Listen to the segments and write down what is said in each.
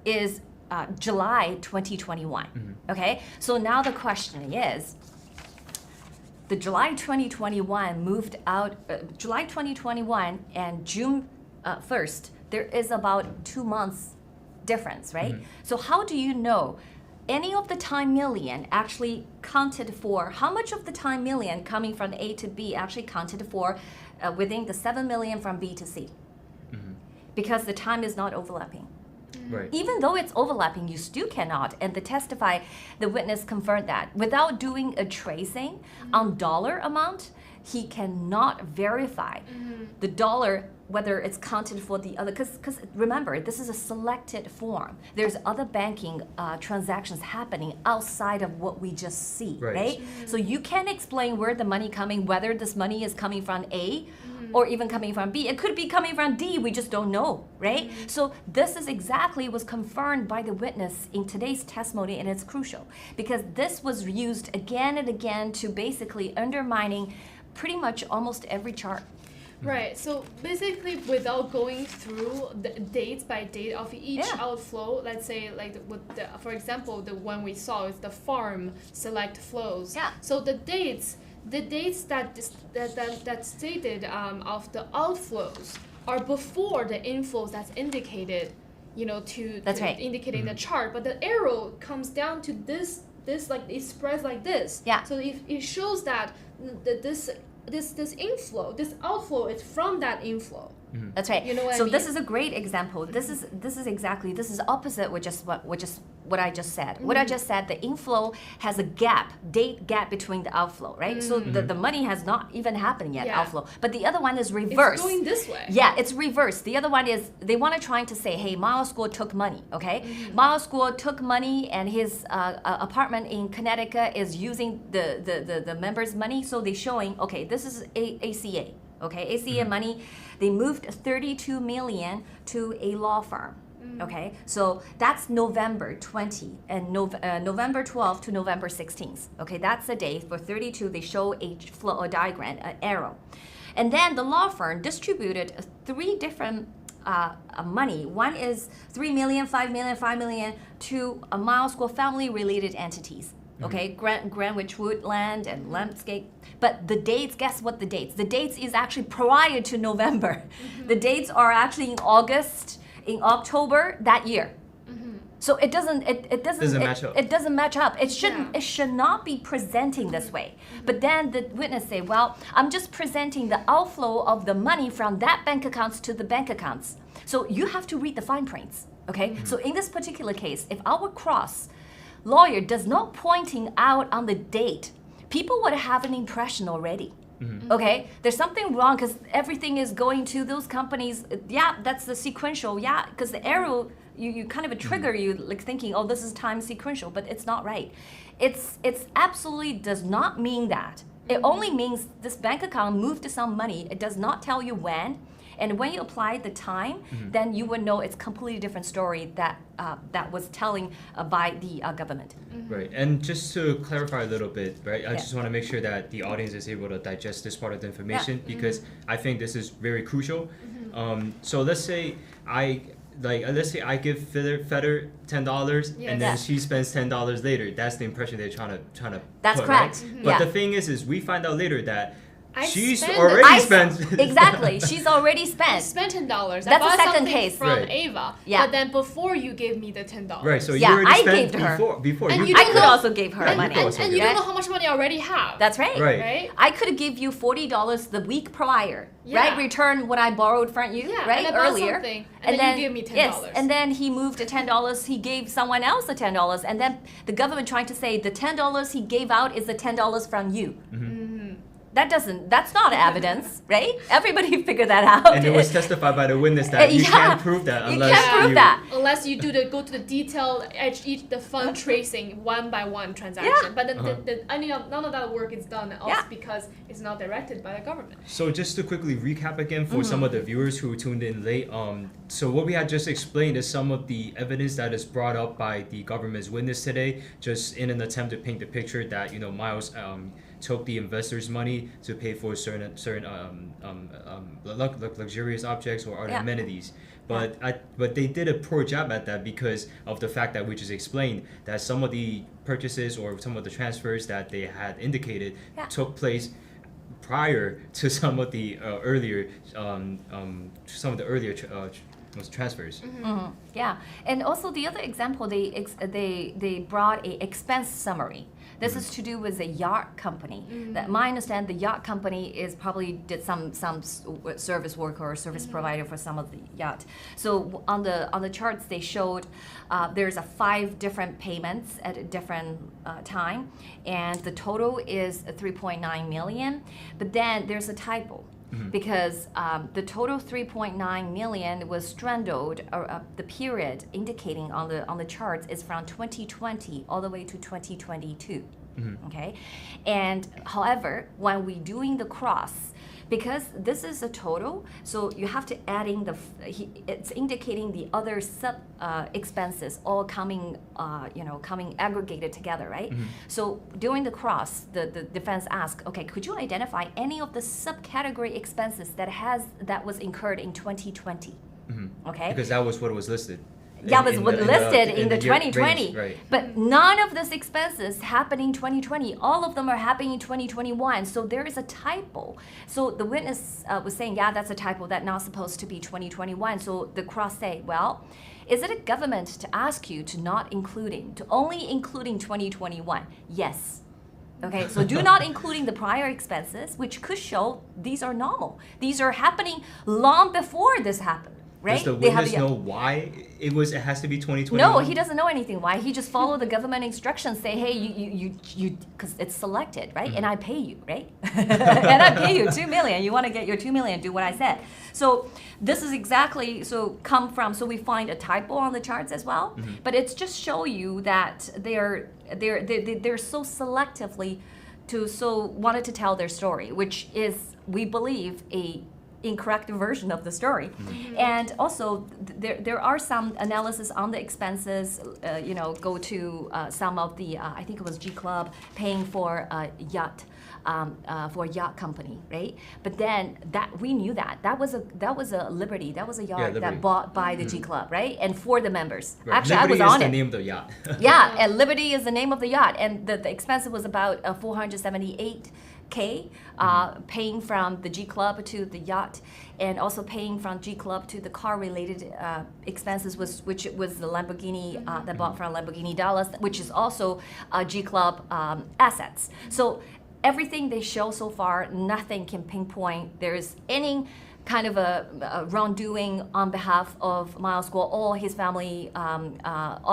is July 2021. Okay, so now the question is, the July 2021 moved out, July 2021 and June 1st, there is about 2 months difference, right? So how do you know any of the time million actually counted for, how much of the time million coming from A to B actually counted for within the 7 million from B to C? Because the time is not overlapping. Right. Even though it's overlapping, you still cannot. And the witness confirmed that. Without doing a tracing on dollar amount, he cannot verify the dollar, whether it's counted for the other. Because remember, this is a selected form. There's other banking transactions happening outside of what we just see, right? So you can't explain where the money coming, whether this money is coming from A or even coming from B. It could be coming from D, we just don't know, right? So this is exactly was confirmed by the witness in today's testimony, and it's crucial because this was used again and again to basically undermining pretty much almost every chart. Right. So basically, without going through the dates by date of each outflow, let's say like for example, the one we saw is the farm select flows. Yeah. So the dates that stated of the outflows are before the inflows that's indicated, That's right. indicating the chart. But the arrow comes down to this like it spreads like this. Yeah. So if it shows that this inflow, this outflow is from that inflow. That's right. You know what I so mean? this is a great example. This is opposite with what I just said. What I just said, the inflow has a date gap between the outflow, right? So the money has not even happened yet, outflow. But the other one is reverse. It's going this way. Yeah, it's reverse. The other one is they want to trying to say, hey, Miles Guo took money, okay? Miles Guo took money and his apartment in Connecticut is using the members' money. So they're showing, okay, this is ACA. Okay, ACA money, they moved 32 million to a law firm. Okay, so that's November 20 and November 12th to November 16th. Okay, that's the day for 32. They show a diagram, an arrow, and then the law firm distributed 3 different money. One is 3 million, 5 million, 5 million to a Miles Guo family-related entities. Okay, Greenwich Woodland and Landscape. But the dates, guess what the dates? The dates is actually prior to November. The dates are actually in August, in October that year. So it doesn't match up. It doesn't match up. It should not be presenting this way. But then the witness say, well, I'm just presenting the outflow of the money from that bank accounts to the bank accounts. So you have to read the fine prints. Okay? So in this particular case, if our cross lawyer does not pointing out on the date, people would have an impression already. Okay, there's something wrong because everything is going to those companies. Yeah, that's the sequential. Yeah, because the arrow, you kind of a trigger you like thinking, oh, this is time sequential, but it's not right. It's absolutely does not mean that. It only means this bank account moved some money. It does not tell you when. And when you apply the time, then you would know it's completely different story that was telling by the government. Right, and just to clarify a little bit, right, I just want to make sure that the audience is able to digest this part of the information because I think this is very crucial. So let's say I give Feder $10 and then she spends $10 later. That's the impression they're trying to That's put, correct. Right? But the thing is we find out later that she's spent already spent. Exactly, she's already I spent. spent $10. That's I the bought second something case. from Right. Ava. Yeah. But then before you gave me the $10. Right, so you Yeah, already I spent gave to her. before. And you you I don't could know- also give her And, money. and you don't know how much money I already have. That's right. Right. Right? I could give you $40 the week prior, Yeah. right? Return what I borrowed from you, Yeah, right? and I bought Earlier. something, and then you gave me $10. Yes, and then he moved to $10. He gave someone else the $10, and then the government trying to say the $10 he gave out is the $10 from you. That's not evidence, right? Everybody figure that out. And it was testified by the witness that you Yeah. can't prove that You unless can't prove that. Unless you go to the detail each the fund tracing one by one transaction. Yeah. But then none of that work is done also Yeah. because it's not directed by the government. So just to quickly recap again for some of the viewers who tuned in late, so what we had just explained is some of the evidence that is brought up by the government's witness today, just in an attempt to paint the picture that Miles took the investors' money to pay for certain luxurious objects or other Yeah. amenities. But they did a poor job at that because of the fact that we just explained that some of the purchases or some of the transfers that they had indicated Yeah. took place prior to some of the earlier transfers. Mhm. Yeah, and also the other example, they brought a expense summary. This is to do with a yacht company. That my understand the yacht company is probably did some service work or service provider for some of the yacht. So on the charts they showed there's a 5 different payments at a different time, and the total is 3.9 million. But then there's a typo. Because the total 3.9 million was straddled, the period indicating on the charts is from 2020 all the way to 2022. Okay, and however, when we doing the cross, because this is a total, so you have to add in it's indicating the other sub expenses all coming, coming aggregated together, right? So during the cross, the defense asked, okay, could you identify any of the subcategory expenses that was incurred in 2020? Okay, Because that was what was listed. that was what listed in the year 2020. range, right. But none of these expenses happened in 2020. All of them are happening in 2021. So there is a typo. So the witness was saying, yeah, that's a typo. That's not supposed to be 2021. So the cross say, well, is it a government to ask you to only including 2021? Yes. Okay, so do not including the prior expenses, which could show these are normal. These are happening long before this happened. Right? Does the They have witness know why it has to be 2021? No, he doesn't know anything. Why? He just followed the government instructions. Say, hey, you, because it's selected, right? And I pay you, right? And I pay you 2 million. You want to get your 2 million? Do what I said. So this is exactly So we find a typo on the charts as well. But it's just show you that they're so selectively wanted to tell their story, which is we believe a incorrect version of the story. And also there are some analysis on the expenses, go to some of the I think it was G Club paying for a yacht for a yacht company, right? But then we knew that was a Liberty, that was a yacht Liberty. that bought by the G Club, right? And for the members. Right. Actually, Liberty I was on is it. the name of the yacht. Yeah, and Liberty is the name of the yacht, and the expense was about 478K, paying from the G Club to the yacht, and also paying from G Club to the car-related expenses, which was the Lamborghini that bought from Lamborghini Dallas, which is also G Club assets. So everything they show so far, nothing can pinpoint there's any kind of a wrongdoing on behalf of Miles Guo or his family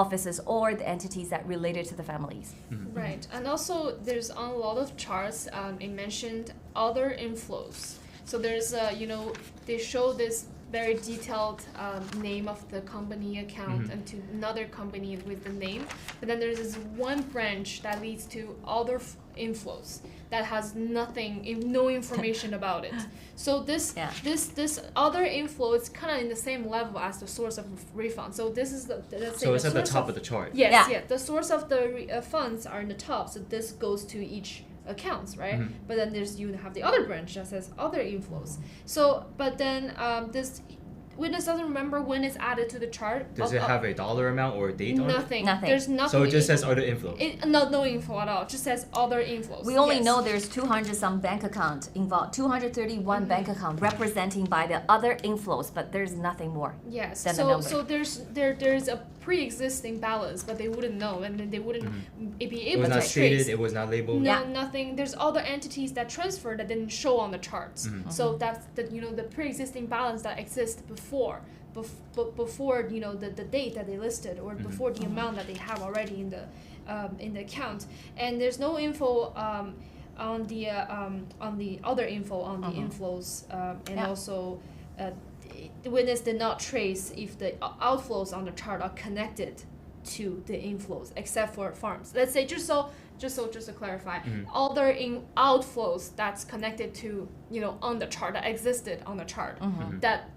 offices or the entities that related to the families. Right, and also there's on a lot of charts. It mentioned other inflows. So there's they show this very detailed name of the company account and to another company with the name, but then there's this one branch that leads to other inflows that has no information about it. So this other inflow is kind of in the same level as the source of refund. So this is So it's at the top of the chart. Yes, Yeah. yeah. The source of the funds are in the top, so this goes to each accounts, right? But then you have the other branch that says other inflows. So, but then this witness doesn't remember when it's added to the chart. Does it have a dollar amount or a date on it? Nothing. Nothing. There's nothing. So it just says other inflows. No info at all. It just says other inflows. We only Yes. know there's 200 some bank account involved, 231 bank account representing by the other inflows, but there's nothing more. Yes. than the So number. so there's a pre-existing balance, but they wouldn't know, and then they wouldn't be It able was to not trace. stated. It was not labeled. No, Yeah. nothing. There's other entities that transfer that didn't show on the charts. So that's the pre-existing balance that exists before the date that they listed or before the amount that they have already in the account. And there's no info on the other info on the inflows and Yeah. also. The witness did not trace if the outflows on the chart are connected to the inflows, except for farms. Let's say just to clarify, other outflows that's connected to on the chart that existed on the chart, that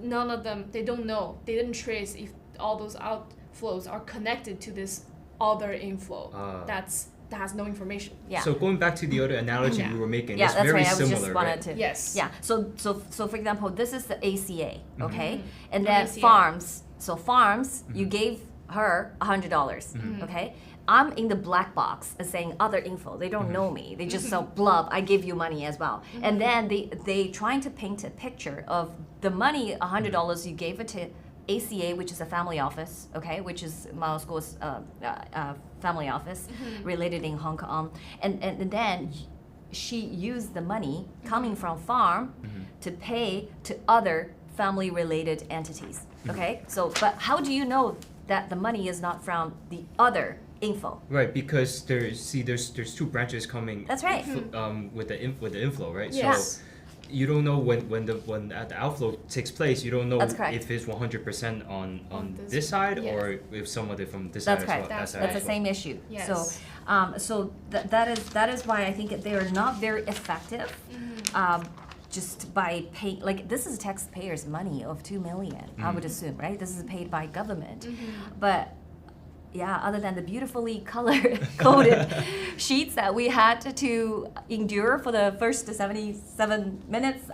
none of them they don't know, they didn't trace if all those outflows are connected to this other inflow that has no information. Yeah. So going back to the other analogy Yeah. we were making, Yeah, it's that's very right. I was similar, just wanted right? to. Yes. Yeah. So for example, this is the ACA, okay, and Oh, then ACA. farms. So farms, you gave her $100, okay. I'm in the black box as saying other info. They don't know me. They just so blub. I give you money as well. And then they trying to paint a picture of the money, $100 you gave it to ACA, which is a family office, okay, which is Mao School's family office, related in Hong Kong, and then she used the money coming from farm to pay to other family related entities, okay. So, but how do you know that the money is not from the other info? Right, because there's two branches coming. That's right. With the inflow, right? Yes. So you don't know when the outflow takes place. You don't know That's correct. if it's 100% on this- this side yes. or if some of it from this That's side correct. as well. That's that side That's the as well. same issue. Yes. So that is why I think they are not very effective. Just by paying, like this is taxpayers' money of 2 million, I would assume, right? This is paid by government, but yeah, other than the beautifully coded sheets that we had to endure for the first 77 minutes,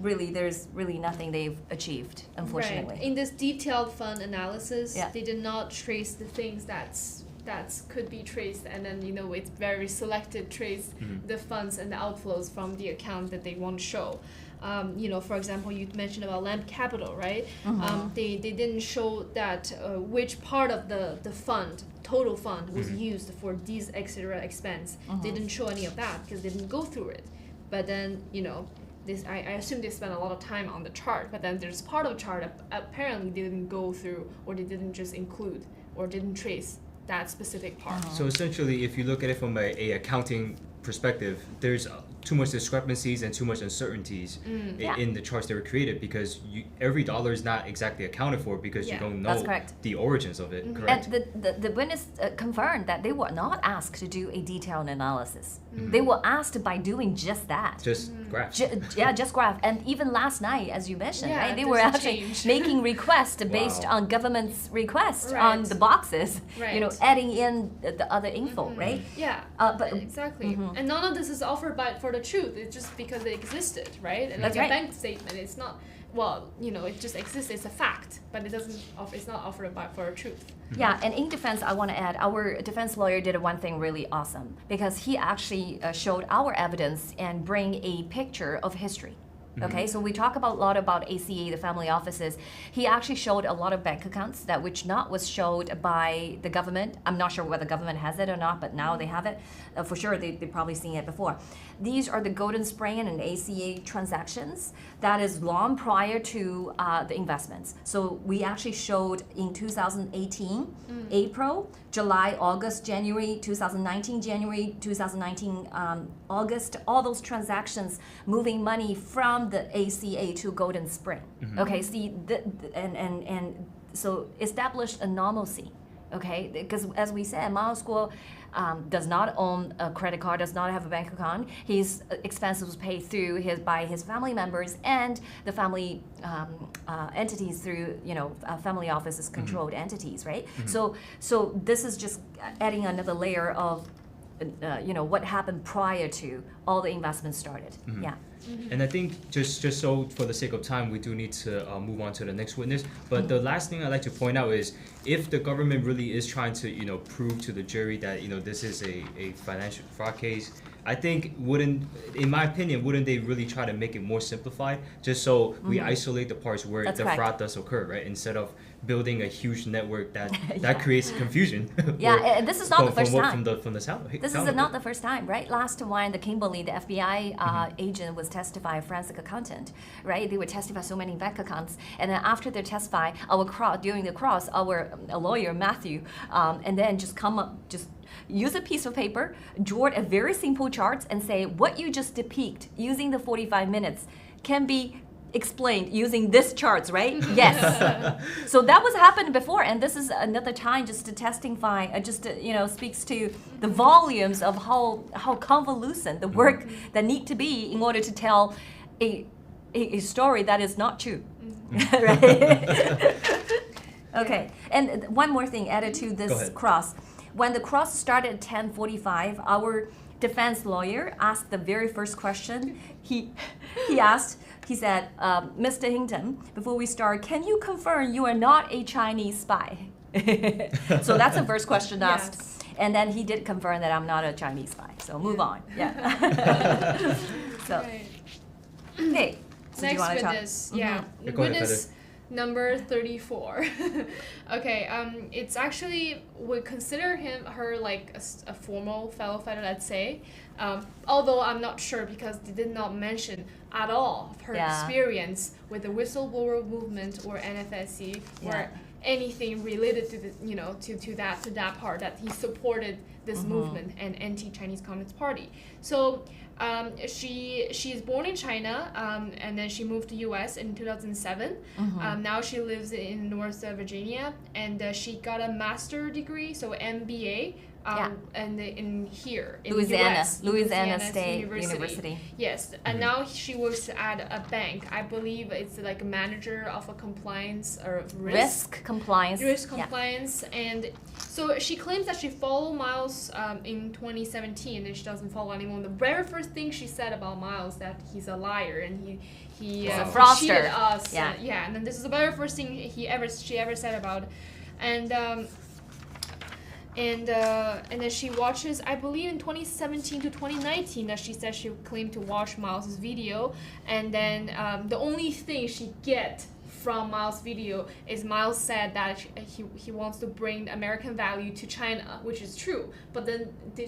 really, there's really nothing they've achieved, unfortunately. Right. In this detailed fund analysis, Yeah. they did not trace the things that's could be traced, and then it's very selected trace the funds and the outflows from the account that they want to show. For example, you mentioned about Lamp Capital, right? They didn't show that which part of the fund, total fund, was used for these extra expense. They didn't show any of that because they didn't go through it. But then, this I assume they spent a lot of time on the chart, but then there's part of the chart apparently they didn't go through, or they didn't just include, or didn't trace that specific part. So essentially, if you look at it from a accounting perspective, there's too much discrepancies and too much uncertainties Yeah. in the charts that were created because every dollar is not exactly accounted for because you Yeah. don't That's know correct. the origins of it. And Correct. the witness confirmed that they were not asked to do a detailed analysis. They were asked by doing just that. Just graphs. Just graph. And even last night, as you mentioned, Yeah, right, they there's were a actually change. making requests based Wow. on government's request on Right. the boxes, Right. adding in the other info, right? Yeah. But Exactly. And none of this is offered for the truth. It's just because it existed, right? And That's like right. a bank statement, it's not. Well, it just exists. It's a fact, but it doesn't. It's not offered for the truth. Yeah, and in defense, I want to add, our defense lawyer did one thing really awesome because he actually showed our evidence and bring a picture of history. Okay, so we talk about a lot about ACA, the family offices. He actually showed a lot of bank accounts that which not was showed by the government. I'm not sure whether the government has it or not, but now they have it. For sure, they've probably seen it before. These are the Golden Spring and ACA transactions that is long prior to the investments. So we actually showed in 2018, April, July, August, January, 2019, January, 2019, August, all those transactions moving money from the ACA to Golden Spring. Okay, see, and so established a normalcy. Okay, because as we said, Mao School does not own a credit card, does not have a bank account. His expenses was paid through by his family members and the family entities through family offices controlled entities, right? So this is just adding another layer of what happened prior to all the investments started. Yeah. And I think just so for the sake of time, we do need to move on to the next witness. But the last thing I'd like to point out is if the government really is trying to prove to the jury that this is a financial fraud case, I think in my opinion, wouldn't they really try to make it more simplified, just so we isolate the parts where That's the correct. fraud does occur, right? Instead of building a huge network that Yeah. creates confusion. Yeah, and this is not the first time. From the sound. This is not the first time, right? Last one, the Kimberly, the FBI agent was testify, forensic accountant, right? They would testify so many bank accounts, and then after they testify, during the cross, our lawyer Matthew, and then just come up, just use a piece of paper, draw a very simple chart, and say what you just depict using the 45 minutes can be explained using this charts, right? Yes. So that was happened before, and this is another time just to testify, speaks to the volumes of how convoluted the work that need to be in order to tell a story that is not true, right? Okay, and one more thing added to Go this ahead. cross. when the cross started at 10:45, our defense lawyer asked the very first question. He said, Mr. Hinton, before we start, can you confirm you are not a Chinese spy? So that's the first question asked. Yes. And then he did confirm that I'm not a Chinese spy. So move on. Yeah. So, Right. okay. So do you Next wanna talk? witness, yeah, Yeah, go ahead, witness number 34. Okay, it's actually we consider her like a formal fellow fighter, let's say. Although I'm not sure because they did not mention at all of her Yeah. experience with the whistleblower movement or NFSC or Yeah. anything related to the to that part that he supported this Mm-hmm. movement and anti-Chinese Communist Party. So she's born in China and then she moved to U.S. in 2007. Mm-hmm. Now she lives in North Virginia and she got a master degree, so MBA. Yeah. And in here in Louisiana, US, Louisiana Louisiana State University. University. Yes, and now she works at a bank. I believe it's like a manager of a compliance or Risk compliance. risk Yeah. compliance. And so she claims that she followed Miles in 2017 and she doesn't follow anymore. The very first thing she said about Miles that he's a liar and he Wow. He's a fraudster. cheated us. Yeah. Yeah, and then this is the very first thing she ever said about it. And then she watches, I believe in 2017 to 2019 that she said she claimed to watch Miles' video, and then the only thing she get from Miles' video is Miles said that he wants to bring American value to China, which is true, but then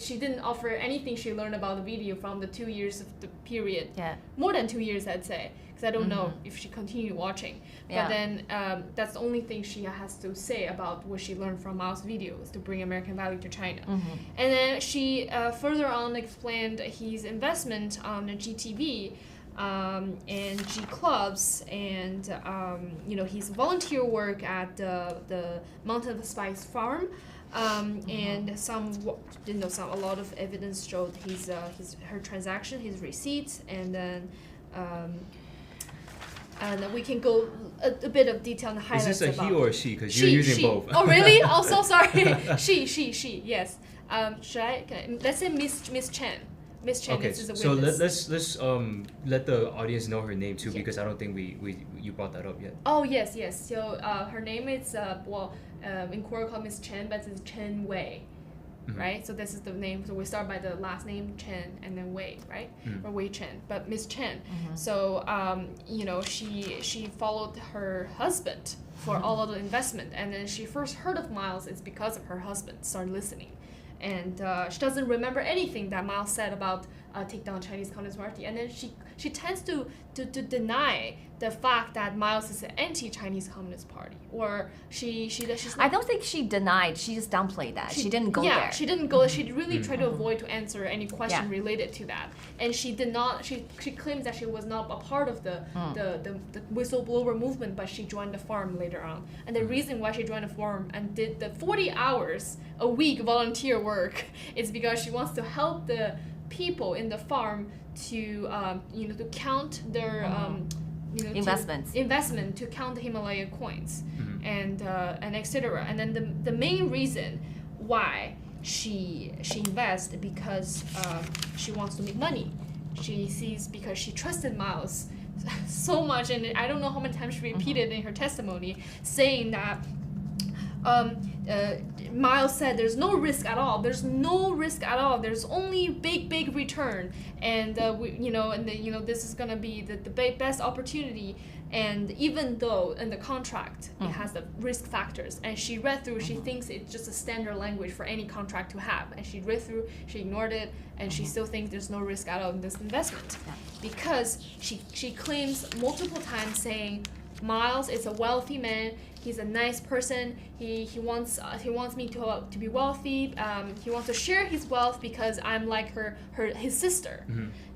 she didn't offer anything she learned about the video from the 2 years of the period. Yeah. More than 2 years, I'd say, because I don't know if she continued watching. Yeah. But then that's the only thing she has to say about what she learned from Miles' video is to bring American value to China. And then she further on explained his investment on the GTV and G clubs and his volunteer work at the Mountain of the Spice farm. And a lot of evidence showed her transaction, his receipts, and then and we can go a bit of detail and Is highlights this a about he or a she? Because you're using she. both. Oh really? Oh, so sorry. She. Yes. Let's say Miss Chen. Miss Chen Okay, is a so witness. let's let the audience know her name too, Yeah. because I don't think you brought that up yet. Oh yes. So her name is in Korea called Miss Chen, but it's Chen Wei, right? So this is the name. So we start by the last name Chen and then Wei, right? Or Wei Chen, but Miss Chen. So she followed her husband for all of the investment, and then she first heard of Miles. It's because of her husband started listening. And she doesn't remember anything that Miles said about take down Chinese Communist Party, and then she tends to deny the fact that Miles is an anti-Chinese Communist Party, or she's not. I don't think she denied. She just downplayed that. She didn't go there. She didn't go. She really tried to avoid to answer any question Yeah. related to that, and she did not. She claims that she was not a part of the whistleblower movement, but she joined the farm later on. And the reason why she joined the farm and did the 40 hours a week volunteer work is because she wants to help the people in the farm to to count their investment to count the Himalaya coins and etc. And then the main reason why she invests because she wants to make money. She sees because she trusted Miles so much, and I don't know how many times she repeated in her testimony saying that Miles said there's no risk at all. There's no risk at all. There's only big return, and this is gonna be the best opportunity. And even though in the contract it has the risk factors, and she read through, she thinks it's just a standard language for any contract to have, and she read through, she ignored it, and she still thinks there's no risk at all in this investment, because she claims multiple times saying Miles is a wealthy man. He's a nice person. He wants me to be wealthy. He wants to share his wealth because I'm like his sister.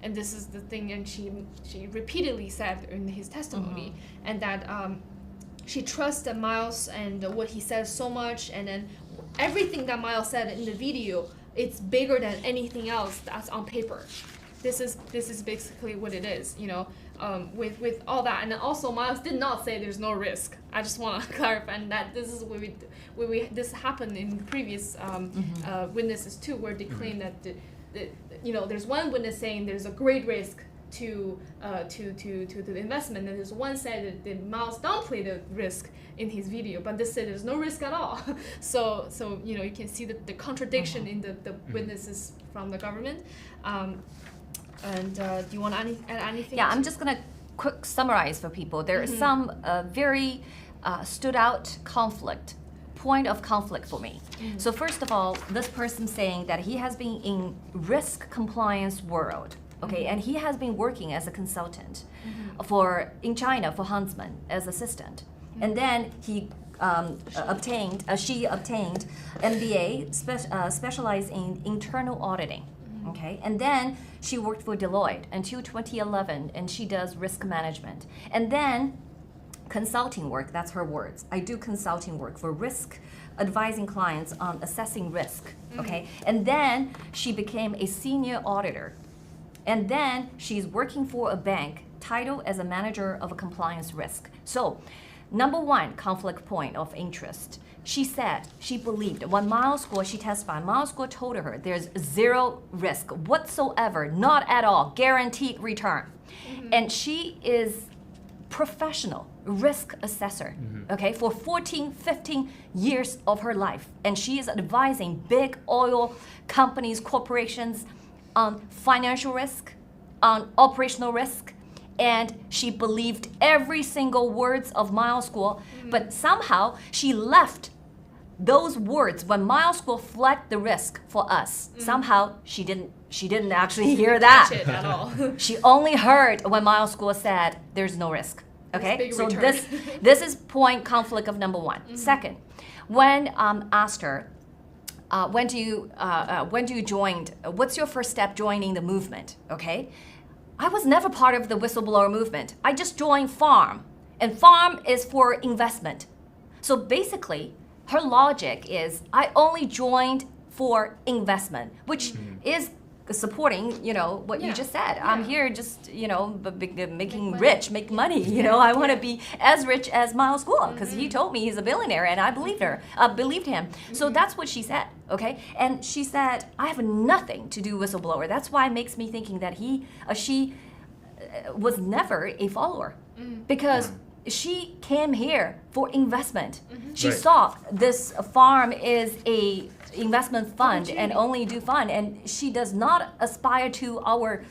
And this is the thing. And she repeatedly said in his testimony, and that she trusts Miles and what he says so much. And then everything that Miles said in the video, it's bigger than anything else that's on paper. this is basically what it is, you know, with all that. And then also Miles did not say there's no risk. I just want to clarify, and that this is this happened in previous witnesses too, where they claim that you know, there's one witness saying there's a great risk to the investment, and there's one said that Miles downplayed the risk in his video, but this said there's no risk at all. so you know, you can see the contradiction in the witnesses from the government. And do you want to add anything? Yeah, I'm just gonna quick summarize for people. There is some very stood out point of conflict for me. So first of all, this person saying that he has been in risk compliance world, okay, and he has been working as a consultant in China for Huntsman as assistant, and then he she obtained MBA specialized in internal auditing. Okay, and then she worked for Deloitte until 2011, and she does risk management. And then consulting work, that's her words. I do consulting work for risk, advising clients on assessing risk. Okay, and then she became a senior auditor. And then she's working for a bank, titled as a manager of a compliance risk. So, number one conflict point of interest. She said she believed when Miles Guo, she testified, Miles Guo told her there's zero risk whatsoever, not at all, guaranteed return. And she is professional risk assessor, okay, for 14, 15 years of her life. And she is advising big oil companies, corporations on financial risk, on operational risk, and she believed every single words of Miles Guo, but somehow she left those words when Miles Guo flagged the risk for us. Somehow she didn't actually hear that. Catch it at all. She only heard when Miles Guo said there's no risk. Okay, Big so return. this is point conflict of number one. Second, when asked her, when do you join? What's your first step joining the movement? Okay, I was never part of the whistleblower movement. I just joined FARM, and FARM is for investment. So basically, her logic is I only joined for investment, which is supporting, you know, what you just said. I'm here just, you know, making rich, make money. You know, I want to be as rich as Miles Guo because he told me he's a billionaire, and I believed him. So that's what she said. Okay, and she said I have nothing to do with whistleblower. That's why it makes me thinking that she was never a follower because she came here for investment. She Right. saw this farm is a investment fund and only do fund, and she does not aspire to our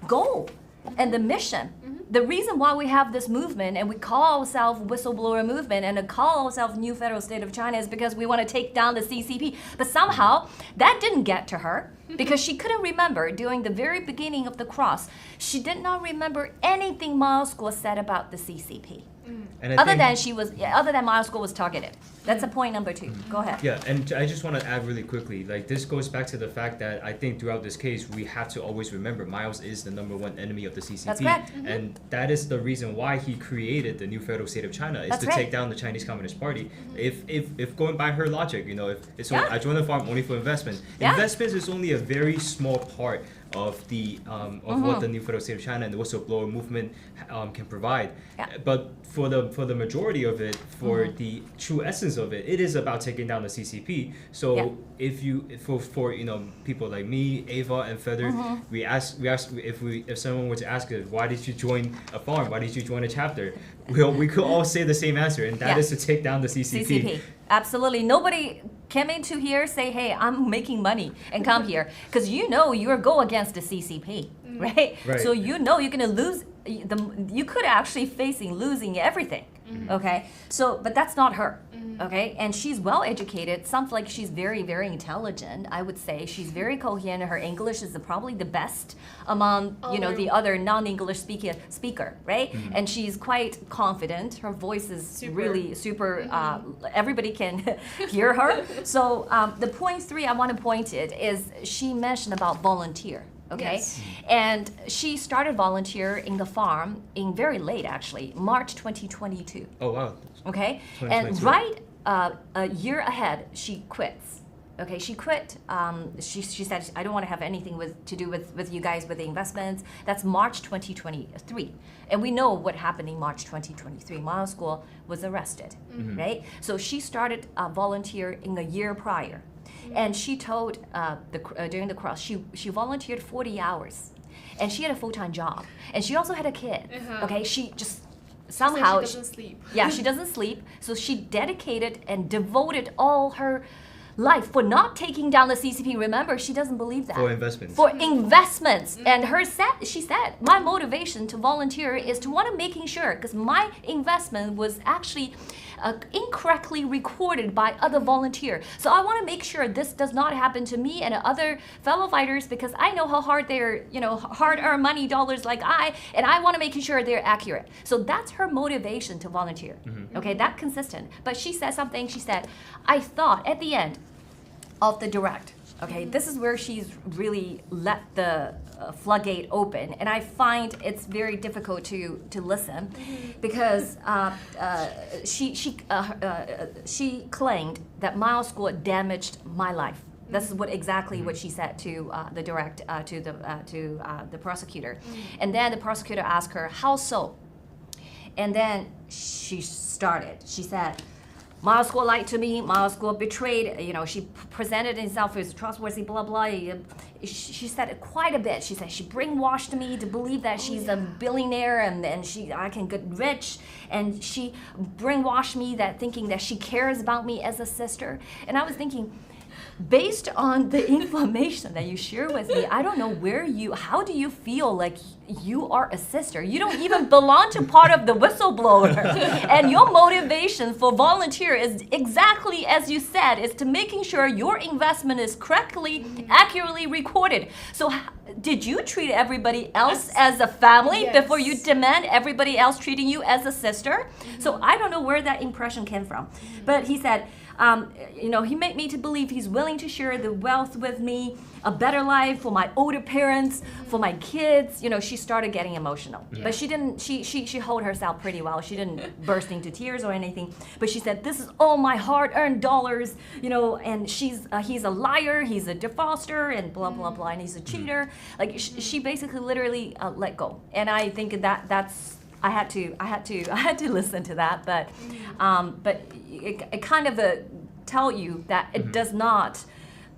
goal and the mission. The reason why we have this movement and we call ourselves whistleblower movement and call ourselves New Federal State of China is because we want to take down the CCP. But somehow that didn't get to her because she couldn't remember during the very beginning of the cross. She did not remember anything Miles Guo said about the CCP. And I Other think- than Miles Guo was targeted. That's a point number two. Go ahead. Yeah, and I just want to add really quickly, like this goes back to the fact that I think throughout this case we have to always remember Miles is the number one enemy of the CCP, That's correct. and that is the reason why he created the New Federal State of China is That's to right. take down the Chinese Communist Party. If going by her logic, you know, if it's Yeah. I joined the farm only for investment. Yeah. Investments is only a very small part of the what the New Federal State of China and the whistleblower movement can provide. Yeah. But for the majority of it, for the true essence of it, it is about taking down the CCP. So Yeah. if you for you know people like me, Ava, and Feather, we ask if someone were to ask us why did you join a farm, why did you join a chapter, we could all say the same answer, and that Yeah. is to take down the CCP. CCP. Absolutely. Nobody came into here say, hey, I'm making money and come here. Because you know you're go against the CCP, right? Right. So you know you're going to lose. You could actually facing losing everything, okay? So, but that's not her, okay? And she's well educated. Sounds like she's very, very intelligent. I would say she's very coherent. Her English is probably the best among the other non-English speaker, right? And she's quite confident. Her voice is Super. really super. Everybody can hear her. So the point three I want to point it is she mentioned about volunteer. Okay, Yes. and she started volunteer in the farm in very late actually, March 2022. Oh wow. Okay, and 2022. right a year ahead she quits. Okay, she quit. She said, I don't want to have anything to do with you guys with the investments. That's March 2023. And we know what happened in March 2023. Mile School was arrested, right? So she started volunteering a year prior. And she told during the cross, she volunteered 40 hours. And she had a full-time job. And she also had a kid. Okay, she just somehow... She doesn't sleep. Yeah, she doesn't sleep. So she dedicated and devoted all her life for not taking down the CCP. Remember, she doesn't believe that. For investments. For investments. And she said, my motivation to volunteer is to want to making sure, because my investment was actually incorrectly recorded by other volunteer. So I want to make sure this does not happen to me and other fellow fighters, because I know how hard they're, hard-earned money dollars and I want to make sure they're accurate. So that's her motivation to volunteer. Okay, that consistent. But she said something, she said, I thought at the end of the direct, okay, this is where she's really let the floodgate open, and I find it's very difficult to listen because she claimed that Mile School damaged my life. This is exactly what she said to the direct to the prosecutor, and then the prosecutor asked her, how so? And then she started. She said, Mile School lied to me. Mile School betrayed. She presented herself as trustworthy. Blah blah. She said it quite a bit. She said she brainwashed me to believe that she's a billionaire and I can get rich. And she brainwashed me that thinking that she cares about me as a sister. And I was thinking, based on the information that you share with me, I don't know how do you feel like you are a sister? You don't even belong to part of the whistleblower. And your motivation for volunteer is exactly as you said, is to making sure your investment is correctly, accurately recorded. So did you treat everybody else as a family before you demand everybody else treating you as a sister? So I don't know where that impression came from. But he said, he made me to believe he's willing to share the wealth with me, a better life for my older parents, for my kids. She started getting emotional. But she didn't, she held herself pretty well. She didn't burst into tears or anything. But she said, this is all my hard-earned dollars, and he's a liar, he's a defroster, and blah, blah, blah, and he's a cheater. Like, she basically literally let go. And I think that's, I had to listen to that, but it kind of tell you that it does not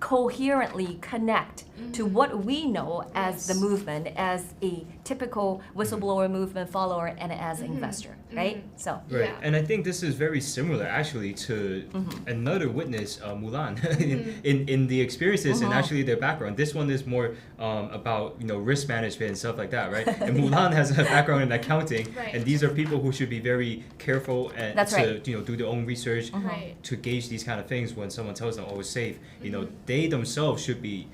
coherently connect to what we know as the movement, as a typical whistleblower movement follower and as an investor, right? So right, and I think this is very similar actually to another witness, Mulan, in the experiences and actually their background. This one is more about risk management and stuff like that, right? And Mulan has a background in accounting, and these are people who should be very careful and do their own research to gauge these kind of things when someone tells them, "Oh, it's safe." They themselves should be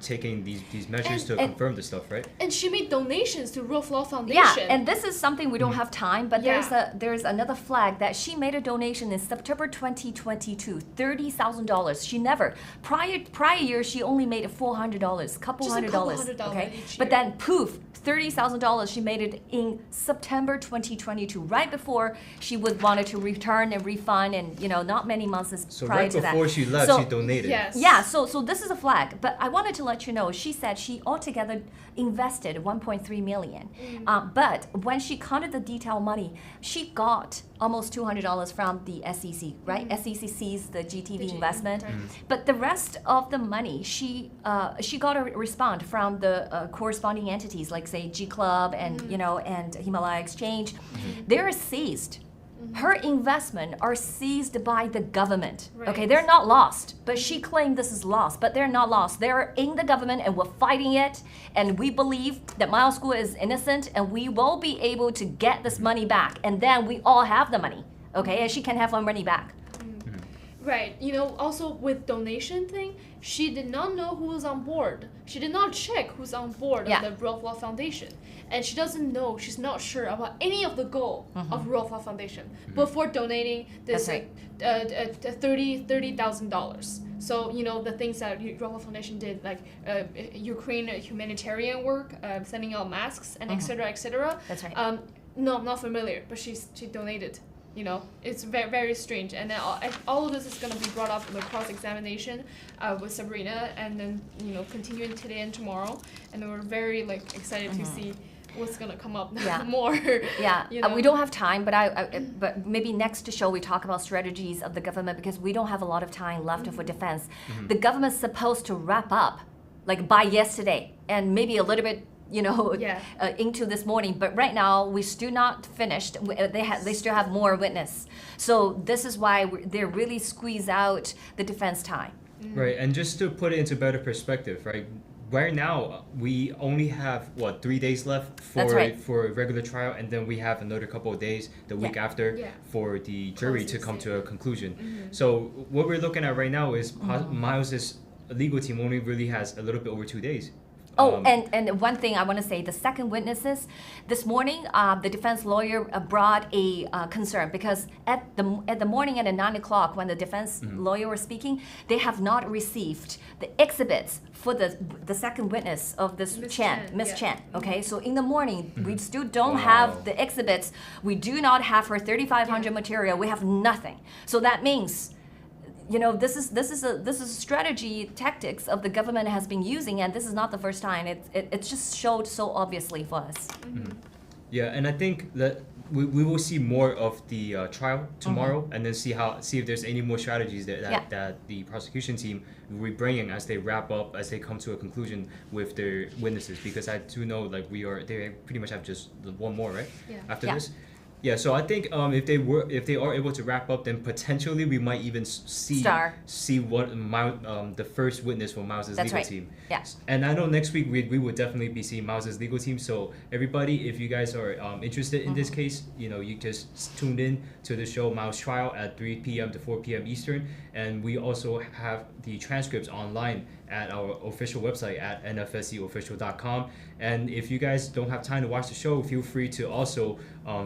taking these measures to confirm the stuff, right? And she made donations to Rule of Law Foundation. Yeah, and this is something we don't have time, but there's another flag that she made a donation in September 2022, $30,000. She never prior year she only made $400, couple hundred dollars, okay? But then poof, $30,000 she made it in September 2022, right before she wanted to return and refund, and not many months prior to that. So right before she left, she donated. Yes. Yeah, so this is a flag, but I wanted to let you know, she said she altogether invested $1.3 million. But when she counted the detailed money, she got almost $200 from the SEC, right? SEC sees the GTV investment. But the rest of the money, she got a response from the corresponding entities, like say G Club and and Himalaya Exchange. They're seized. Her investment are seized by the government. Right. Okay, they're not lost, but she claimed this is lost, but they're not lost. They're in the government and we're fighting it, and we believe that Mile School is innocent and we will be able to get this money back, and then we all have the money, okay, and she can have her money back. Right. Also with donation thing, she did not know who was on board. She did not check who's on board of the Rule of Law Foundation. And she doesn't know, she's not sure about any of the goal of Rule of Law Foundation before donating this $30,000. So, the things that Rule of Law Foundation did, like Ukraine humanitarian work, sending out masks, and et cetera, et cetera. That's right. No, I'm not familiar, but she donated. you know, it's very, very strange. And then all of this is going to be brought up in the cross-examination with Sabrina, and then, you know, continuing today and tomorrow. And we're very, like, excited to see what's going to come up more. Yeah, you know? we don't have time, but maybe next show we talk about strategies of the government, because we don't have a lot of time left for defense. The government's supposed to wrap up, like, by yesterday, and maybe a little bit, you know, into this morning. But right now, we still not finished. They still have more witness. So this is why they're really squeeze out the defense time. Right, and just to put it into better perspective, right? Right now, we only have 3 days left for a regular trial, and then we have another couple of days the week after for the jury to come to a conclusion. So what we're looking at right now is Miles's legal team only really has a little bit over 2 days. Oh, and one thing I want to say, the second witnesses, this morning, the defense lawyer brought a concern, because at the morning at 9 o'clock when the defense lawyer was speaking, they have not received the exhibits for the second witness of this Miss Chen. Okay, so in the morning, we still don't have the exhibits. We do not have her 3500 material. We have nothing. So that means, you know, this is a strategy tactics of the government has been using, and this is not the first time. It just showed so obviously for us. Yeah, and I think that we will see more of the trial tomorrow, and then see if there's any more strategies that the prosecution team will be bringing as they wrap up, as they come to a conclusion with their witnesses. Because I do know, like, they pretty much have just one more, right? After this. Yeah, so I think if they are able to wrap up, then potentially we might even see what the first witness for Miles's legal team. Yes. And I know next week we would definitely be seeing Miles's legal team. So everybody, if you guys are interested in this case, you know, you just tuned in to the show Miles Trial at 3 p.m. to 4 p.m. Eastern, and we also have the transcripts online at our official website at nfscofficial.com. And if you guys don't have time to watch the show, feel free to also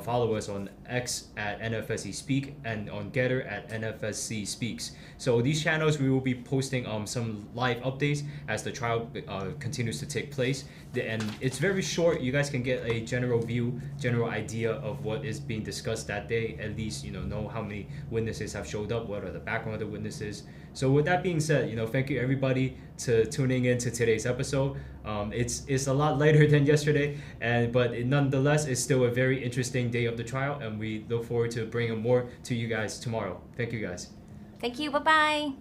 follow us on X at NFSC Speak and on Getter at NFSC Speaks. So these channels, we will be posting some live updates as the trial continues to take place. And it's very short. You guys can get a general idea of what is being discussed that day. At least, you know how many witnesses have showed up, what are the background of the witnesses. So with that being said, you know, thank you everybody to tuning in to today's episode. It's a lot later than yesterday, but nonetheless, it's still a very interesting day of the trial, and we look forward to bringing more to you guys tomorrow. Thank you guys. Thank you. Bye-bye.